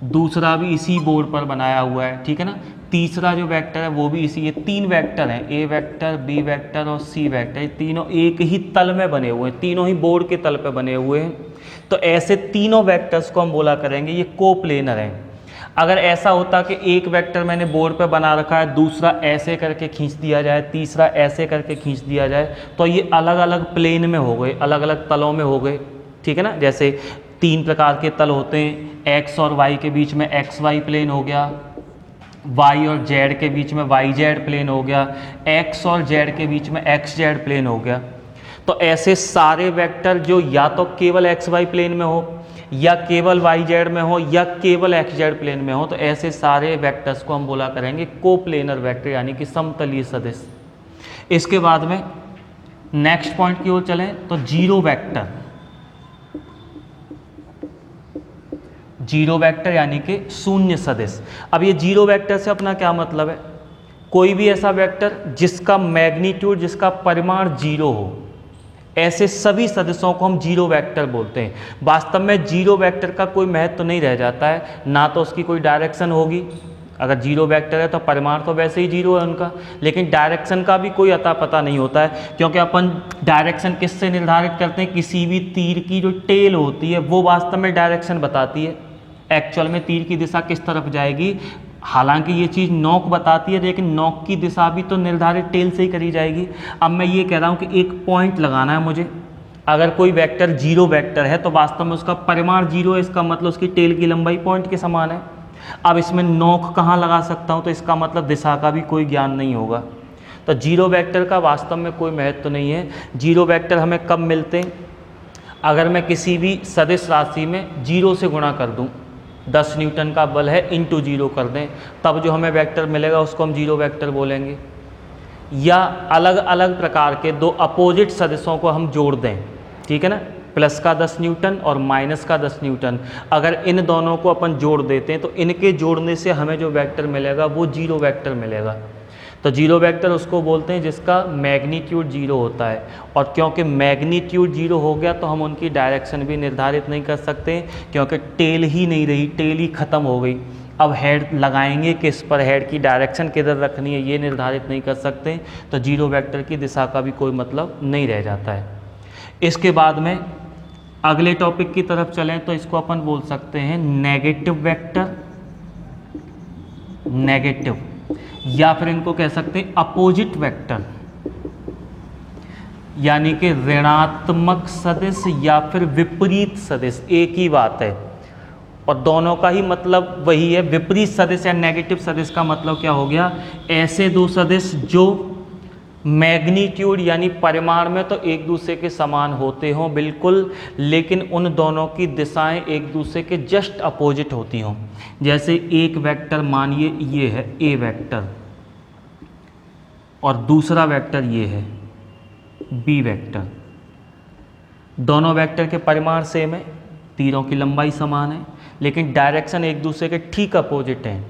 दूसरा भी इसी बोर्ड पर बनाया हुआ है, ठीक है ना। तीसरा जो वेक्टर है वो भी इसी, ये तीन वेक्टर हैं, ए वेक्टर, बी वेक्टर और सी वेक्टर, ये तीनों एक ही तल में बने हुए हैं, तीनों ही बोर्ड के तल पे बने हुए हैं। तो ऐसे तीनों वेक्टर्स को हम बोला करेंगे ये कोप्लेनर हैं। अगर ऐसा होता कि एक वेक्टर मैंने बोर्ड पे बना रखा है, दूसरा ऐसे करके खींच दिया जाए, तीसरा ऐसे करके खींच दिया जाए, तो ये अलग अलग प्लेन में हो गए, अलग अलग तलों में हो गए, ठीक है ना। जैसे तीन प्रकार के तल होते हैं, एक्स और वाई के बीच में एक्स वाई प्लेन हो गया, वाई और जेड के बीच में वाई जेड प्लेन हो गया, एक्स और जेड के बीच में एक्स जेड प्लेन हो गया। तो ऐसे सारे वेक्टर जो या तो केवल एक्स वाई प्लेन में हो, या केवल वाई जेड में हो, या केवल एक्स जेड प्लेन में हो, तो ऐसे सारे वेक्टर्स को हम बोला करेंगे कोप्लेनर वेक्टर यानी कि समतलीय सदिश। इसके बाद में नेक्स्ट पॉइंट की ओर चलें तो जीरो वेक्टर। जीरो वेक्टर यानी कि शून्य सदिश। अब ये जीरो वेक्टर से अपना क्या मतलब है, कोई भी ऐसा वेक्टर जिसका मैग्नीट्यूड, जिसका परिमाण जीरो हो, ऐसे सभी सदिशों को हम जीरो वेक्टर बोलते हैं। वास्तव में जीरो वेक्टर का कोई महत्व नहीं रह जाता है, ना तो उसकी कोई डायरेक्शन होगी। अगर जीरो वेक्टर है तो परिमाण तो वैसे ही जीरो है उनका, लेकिन डायरेक्शन का भी कोई अता पता नहीं होता है, क्योंकि अपन डायरेक्शन किससे निर्धारित करते हैं, किसी भी तीर की जो टेल होती है वो वास्तव में डायरेक्शन बताती है। एक्चुअल में तीर की दिशा किस तरफ जाएगी, हालांकि ये चीज़ नोक बताती है, लेकिन नोक की दिशा भी तो निर्धारित टेल से ही करी जाएगी। अब मैं ये कह रहा हूँ कि एक पॉइंट लगाना है मुझे, अगर कोई वेक्टर जीरो वेक्टर है तो वास्तव में उसका परिमाण जीरो है, इसका मतलब उसकी टेल की लंबाई पॉइंट के समान है। अब इसमें नोक कहाँ लगा सकता हूँ, तो इसका मतलब दिशा का भी कोई ज्ञान नहीं होगा। तो जीरो वेक्टर का वास्तव में कोई महत्व नहीं है। जीरो वेक्टर हमें कब मिलते हैं, अगर मैं किसी भी सदिश राशि में जीरो से गुणा कर दूँ, 10 न्यूटन का बल है इंटू जीरो कर दें, तब जो हमें वेक्टर मिलेगा उसको हम जीरो वेक्टर बोलेंगे। या अलग अलग प्रकार के दो अपोजिट सदिशों को हम जोड़ दें, ठीक है ना, प्लस का 10 न्यूटन और माइनस का 10 न्यूटन, अगर इन दोनों को अपन जोड़ देते हैं तो इनके जोड़ने से हमें जो वेक्टर मिलेगा वो जीरो वेक्टर मिलेगा। तो जीरो वेक्टर उसको बोलते हैं जिसका मैग्नीट्यूड जीरो होता है, और क्योंकि मैग्नीट्यूड जीरो हो गया तो हम उनकी डायरेक्शन भी निर्धारित नहीं कर सकते, क्योंकि टेल ही नहीं रही, टेल ही ख़त्म हो गई। अब हेड लगाएंगे किस पर, हेड की डायरेक्शन किधर रखनी है ये निर्धारित नहीं कर सकते, तो जीरो वेक्टर की दिशा का भी कोई मतलब नहीं रह जाता है। इसके बाद में अगले टॉपिक की तरफ चलें तो इसको अपन बोल सकते हैं नेगेटिव वेक्टर, नेगेटिव, या फिर इनको कह सकते हैं अपोजिट वेक्टर, यानी कि ऋणात्मक सदिश या फिर विपरीत सदिश, एक ही बात है और दोनों का ही मतलब वही है। विपरीत सदिश या नेगेटिव सदिश का मतलब क्या हो गया, ऐसे दो सदिश जो मैग्नीट्यूड यानी परिमाण में तो एक दूसरे के समान होते हों बिल्कुल, लेकिन उन दोनों की दिशाएं एक दूसरे के जस्ट अपोजिट होती हों। जैसे एक वेक्टर मानिए ये है ए वेक्टर और दूसरा वेक्टर ये है बी वेक्टर, दोनों वेक्टर के परिमाण सेम है, तीरों की लंबाई समान है, लेकिन डायरेक्शन एक दूसरे के ठीक अपोजिट हैं।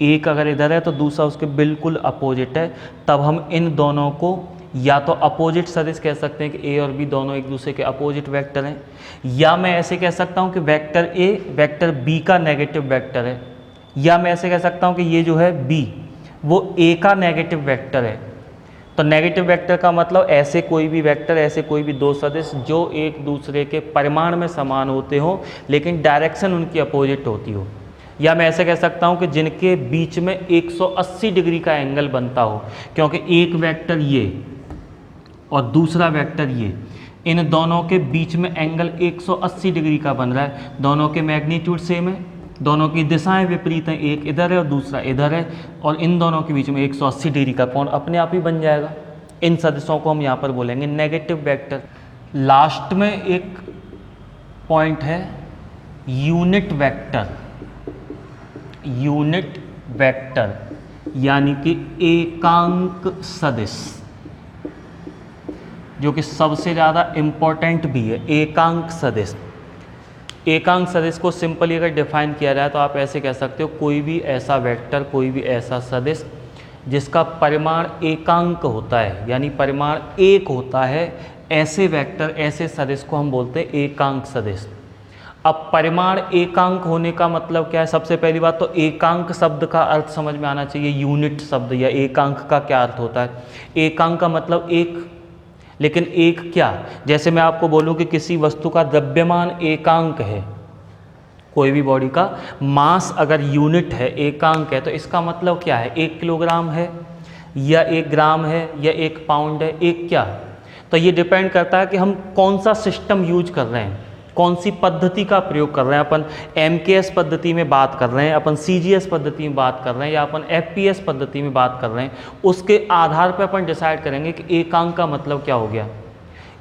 एक अगर इधर है तो दूसरा उसके बिल्कुल अपोजिट है, तब हम इन दोनों को या तो अपोजिट सदिश कह सकते हैं कि ए और बी दोनों एक दूसरे के अपोजिट वेक्टर हैं, या मैं ऐसे कह सकता हूं कि वेक्टर ए वेक्टर बी का नेगेटिव वेक्टर है, या मैं ऐसे कह सकता हूं कि ये जो है बी वो ए का नेगेटिव वेक्टर है। तो नेगेटिव वेक्टर का मतलब ऐसे कोई भी वेक्टर, ऐसे कोई भी दो सदिश जो एक दूसरे के परिमाण में समान होते हो लेकिन डायरेक्शन उनकी अपोजिट होती हो, या मैं ऐसे कह सकता हूं कि जिनके बीच में 180 डिग्री का एंगल बनता हो, क्योंकि एक वेक्टर ये और दूसरा वेक्टर ये, इन दोनों के बीच में एंगल 180 डिग्री का बन रहा है, दोनों के मैग्नीट्यूड सेम है, दोनों की दिशाएं विपरीत हैं, एक इधर है और दूसरा इधर है, और इन दोनों के बीच में 180 डिग्री का कोण अपने आप ही बन जाएगा। इन सदिशों को हम यहाँ पर बोलेंगे नेगेटिव वेक्टर। लास्ट में एक पॉइंट है यूनिट वेक्टर, यूनिट वेक्टर यानी कि एकांक सदिश, जो कि सबसे ज़्यादा इम्पोर्टेंट भी है। एकांक सदिश, एकांक सदिश को सिंपली अगर डिफाइन किया जाए तो आप ऐसे कह सकते हो, कोई भी ऐसा वेक्टर, कोई भी ऐसा सदिश जिसका परिमाण एकांक होता है, यानी परिमाण एक होता है, ऐसे वेक्टर, ऐसे सदिश को हम बोलते हैं एकांक सदिश। अब परिमाण एकांक होने का मतलब क्या है? सबसे पहली बात तो एकांक शब्द का अर्थ समझ में आना चाहिए। यूनिट शब्द या एकांक का क्या अर्थ होता है? एकांक का मतलब एक, लेकिन एक क्या? जैसे मैं आपको बोलूं कि किसी वस्तु का द्रव्यमान एकांक है, कोई भी बॉडी का मास अगर यूनिट है, एकांक है, तो इसका मतलब क्या है? 1 किलोग्राम है या 1 ग्राम है या 1 पाउंड है, एक क्या? तो ये डिपेंड करता है कि हम कौन सा सिस्टम यूज कर रहे हैं, कौन सी पद्धति का प्रयोग कर रहे हैं। अपन MKS पद्धति में बात कर रहे हैं, अपन CGS पद्धति में बात कर रहे हैं, या अपन FPS पद्धति में बात कर रहे हैं, उसके आधार पर अपन डिसाइड करेंगे कि एकांक का मतलब क्या हो गया।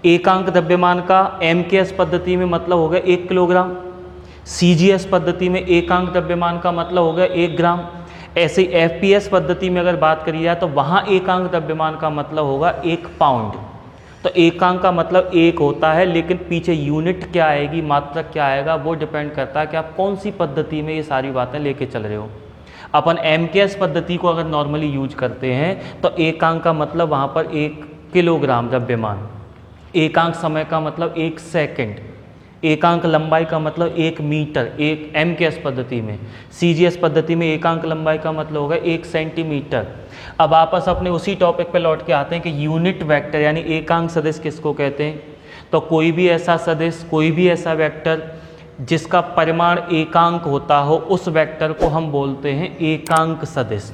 एकांक द्रव्यमान का MKS पद्धति में मतलब हो गया 1 किलोग्राम, CGS पद्धति में एकांक द्रव्यमान का मतलब हो गया 1 ग्राम। ऐसे ही FPS पद्धति में अगर बात करी जाए तो वहाँ एकांक द्रव्यमान का मतलब होगा 1 पाउंड। तो एकांक का मतलब एक होता है, लेकिन पीछे यूनिट क्या आएगी, मात्रक क्या आएगा, वो डिपेंड करता है कि आप कौन सी पद्धति में ये सारी बातें लेके चल रहे हो। अपन MKS पद्धति को अगर नॉर्मली यूज करते हैं तो एकांक का मतलब वहाँ पर 1 किलोग्राम द्रव्यमान, एकांक समय का मतलब 1 सेकंड, एकांक लंबाई का मतलब 1 मीटर, एक MKS पद्धति में। CGS पद्धति में एकांक लंबाई का मतलब होगा 1 सेंटीमीटर। अब वापस अपने उसी टॉपिक पे लौट के आते हैं कि यूनिट वेक्टर यानी एकांक सदिश किसको कहते हैं? तो कोई भी ऐसा सदिश, कोई भी ऐसा वेक्टर जिसका परिमाण एकांक होता हो, उस वेक्टर को हम बोलते हैं एकांक सदिश।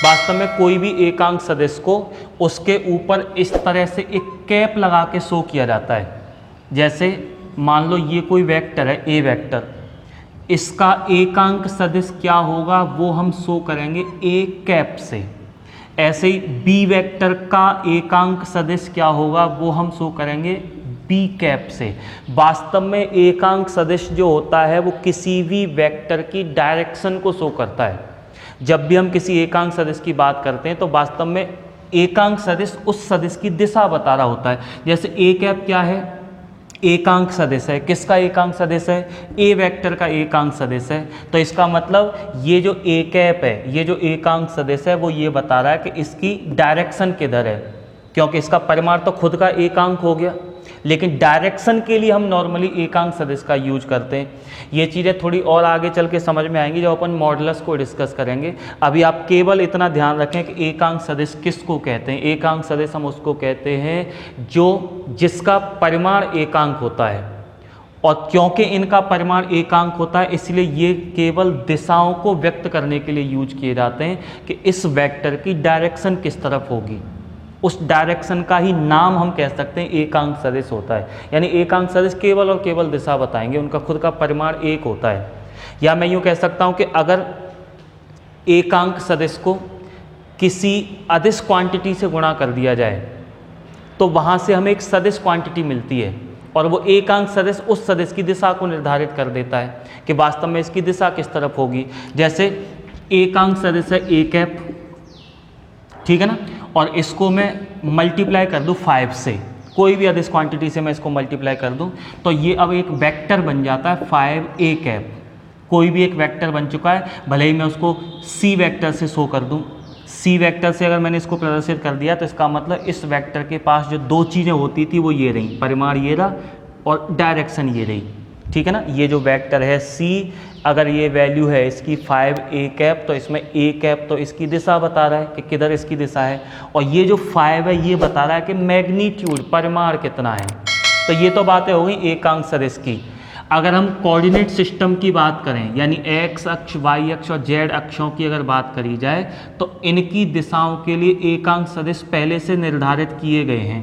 वास्तव में कोई भी एकांक सदिश को उसके ऊपर इस तरह से एक कैप लगा के शो किया जाता है। जैसे मान लो ये कोई वेक्टर है, ए वेक्टर, इसका एकांक सदिश क्या होगा वो हम शो करेंगे ए कैप से। ऐसे ही बी वेक्टर का एकांक सदिश क्या होगा वो हम शो करेंगे बी कैप से। वास्तव में एकांक सदिश जो होता है वो किसी भी वेक्टर की डायरेक्शन को शो करता है। जब भी हम किसी एकांक सदिश की बात करते हैं तो वास्तव में एकांक सदिश उस सदिश की दिशा बता रहा होता है। जैसे ए कैप क्या है? एकांक सदिश है। किसका एकांक सदिश है? ए वेक्टर का एकांक सदिश है। तो इसका मतलब ये जो ए कैप है, ये जो एकांक सदिश है, वो ये बता रहा है कि इसकी डायरेक्शन किधर है, क्योंकि इसका परिमाण तो खुद का एकांक हो गया, लेकिन डायरेक्शन के लिए हम नॉर्मली एकांक सदिश का यूज करते हैं। ये चीज़ें थोड़ी और आगे चल के समझ में आएंगी जब अपन मॉडुलस को डिस्कस करेंगे। अभी आप केवल इतना ध्यान रखें कि एकांक सदिश किसको कहते हैं। एकांक सदिश हम उसको कहते हैं जिसका परिमाण एकांक होता है, और क्योंकि इनका परिमाण एकांक होता है इसलिए ये केवल दिशाओं को व्यक्त करने के लिए यूज किए जाते हैं कि इस वेक्टर की डायरेक्शन किस तरफ होगी। उस डायरेक्शन का ही नाम हम कह सकते हैं एकांक सदिश होता है। यानी एकांक सदिश केवल और केवल दिशा बताएंगे, उनका खुद का परिमाण एक होता है। या मैं यूँ कह सकता हूँ कि अगर एकांक सदिश को किसी अदिश क्वांटिटी से गुणा कर दिया जाए तो वहाँ से हमें एक सदिश क्वांटिटी मिलती है, और वो एकांक सदिश उस सदिश की दिशा को निर्धारित कर देता है कि वास्तव में इसकी दिशा किस तरफ होगी। जैसे एकांक सदिश है ए कैप, ठीक है ना, और इसको मैं मल्टीप्लाई कर दूं 5 से, कोई भी अदिश क्वांटिटी से मैं इसको मल्टीप्लाई कर दूं तो ये अब एक वेक्टर बन जाता है 5a कैप। कोई भी एक वेक्टर बन चुका है, भले ही मैं उसको c वेक्टर से शो कर दूं। c वेक्टर से अगर मैंने इसको प्रदर्शित कर दिया तो इसका मतलब इस वेक्टर के पास जो दो चीज़ें होती थी वो ये रही, परिमाण ये रहा और डायरेक्शन ये रही, ठीक है ना। ये जो वेक्टर है c, अगर ये वैल्यू है इसकी 5a कैप, तो इसमें a कैप तो इसकी दिशा बता रहा है कि किधर इसकी दिशा है, और ये जो 5 है ये बता रहा है कि मैग्नीट्यूड, परिमाण कितना है। तो ये तो बातें हो गई एकांक सदिश की। अगर हम कोऑर्डिनेट सिस्टम की बात करें, यानी x अक्ष, y अक्ष और z अक्षों की अगर बात करी जाए तो इनकी दिशाओं के लिए एकांक सदिश पहले से निर्धारित किए गए हैं।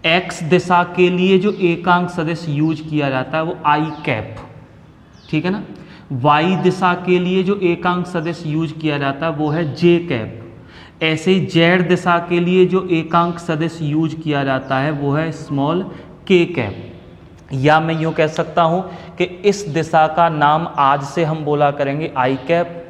एक्स दिशा के लिए जो एकांक सदिश यूज किया जाता है वो आई कैप, ठीक है ना। वाई दिशा के लिए जो एकांक सदिश यूज किया जाता है वो है जे कैप। ऐसे ही जेड दिशा के लिए जो एकांक सदिश यूज किया जाता है वो है स्मॉल के कैप। या मैं यूँ कह सकता हूँ कि इस दिशा का नाम आज से हम बोला करेंगे आई कैप।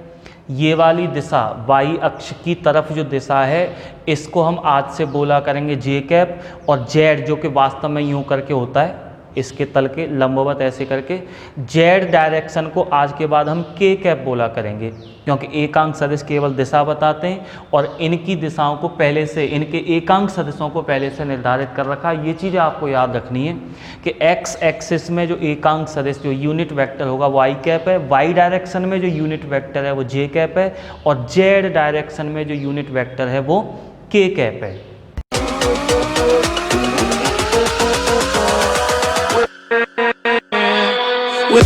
ये वाली दिशा वाई अक्ष की तरफ जो दिशा है इसको हम आज से बोला करेंगे जे कैप। और जेड जो कि वास्तव में यूँ करके होता है इसके तल के लंबवत ऐसे करके, जेड डायरेक्शन को आज के बाद हम के कैप बोला करेंगे, क्योंकि एकांक सदिश केवल दिशा बताते हैं और इनकी दिशाओं को पहले से, इनके एकांक सदिशों को पहले से निर्धारित कर रखा है। ये चीज़ें आपको याद रखनी है कि एक्स एक्सिस में जो एकांक सदिश जो यूनिट वेक्टर होगा वो आई कैप है, वाई डायरेक्शन में जो यूनिट वेक्टर है वो जे कैप है और जेड डायरेक्शन में जो यूनिट वेक्टर है वो के कैप है। with